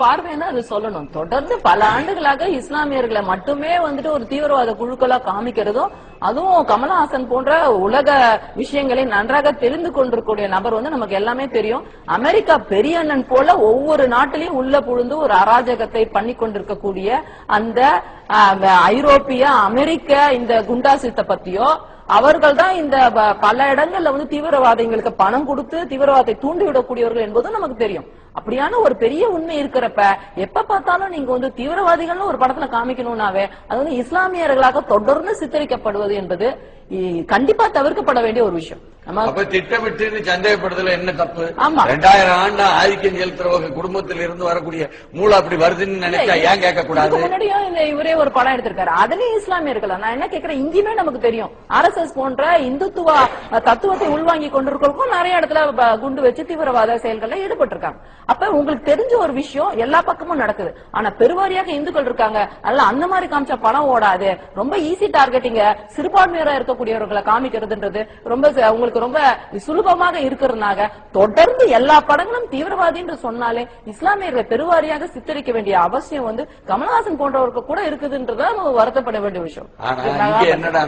பார்வைன்னு அது சொல்லணும். தொடர்ந்து பல ஆண்டுகளாக இஸ்லாமியர்களை மட்டுமே ஒரு தீவிரவாத குழுக்களா காமிக்கிறதும், அதுவும் கமலஹாசன் போன்ற உலக விஷயங்களை நன்றாக தெரிந்து கொண்டிருக்கூடிய நபர் நமக்கு எல்லாமே தெரியும். அமெரிக்கா பெரிய அண்ணன் போல ஒவ்வொரு நாட்டிலையும் உள்ள புழுந்து ஒரு அராஜகத்தை பண்ணி கொண்டிருக்கக்கூடிய அந்த ஐரோப்பிய அமெரிக்க இந்த குண்டாசித்தை பத்தியோ, அவர்கள் தான் இந்த பல இடங்கள்ல தீவிரவாதிகளுக்கு பணம் கொடுத்து தீவிரவாதத்தை தூண்டிவிடக்கூடியவர்கள் என்பதும் நமக்கு தெரியும். அப்படியான ஒரு பெரிய உண்மை இருக்கிறப்ப எப்ப பார்த்தாலும் நீங்க தீவிரவாதிகள் ஒரு படத்துல காமிக்கணும்னாவே அது இஸ்லாமியர்களாக தொடர்ந்து சித்தரிக்கப்படுவது என்பது கண்டிப்பா தவிர்க்கப்பட வேண்டிய ஒரு விஷயம். திட்டமிட்டு சந்தேகப்படுதல என்ன தப்பு? 2000 ஆண்டு ஆதிக்கம் செலுத்துறவங்க குடும்பத்தில் இருந்து வரக்கூடிய மூளை அப்படி வருதுன்னு நினைச்சா ஏன் கேட்க கூடாது? முன்னாடியும் இந்த இவரே ஒரு படம் எடுத்திருக்காரு, அதுலயும் இஸ்லாமியர்கள். நான் என்ன கேட்கிறேன், இங்கேயுமே நமக்கு தெரியும் RSS போன்ற இந்துத்துவ தத்துவத்தை உள்வாங்கி கொண்டிருக்கிறதுக்கும் நிறைய இடத்துல குண்டு வச்சு தீவிரவாத செயல்கள்ல ஈடுபட்டு இருக்காங்க. அப்ப உங்களுக்கு தெரிஞ்ச ஒரு விஷயம் எல்லா பக்கமும் நடக்குது. ஆனா பெருவாரியாக இந்துக்கள் இருக்காங்க, அதனால அந்த மாதிரி காமிச்சா பணம் ஓடாது. ரொம்ப ஈஸி டார்கெட்டிங்க சிறுபான்மையரா இருக்கக்கூடியவர்களை காமிக்கிறதுன்றது ரொம்ப உங்களுக்கு ரொம்ப சுலபமாக இருக்கிறதுனால தொடர்ந்து எல்லா படங்களும் தீவிரவாதி என்று சொன்னாலே இஸ்லாமியர்களை பெருவாரியாக சித்தரிக்க வேண்டிய அவசியம் கமலஹாசன் போன்றவருக்கு கூட இருக்குதுன்றதான் வருத்தப்பட வேண்டிய விஷயம். என்னடா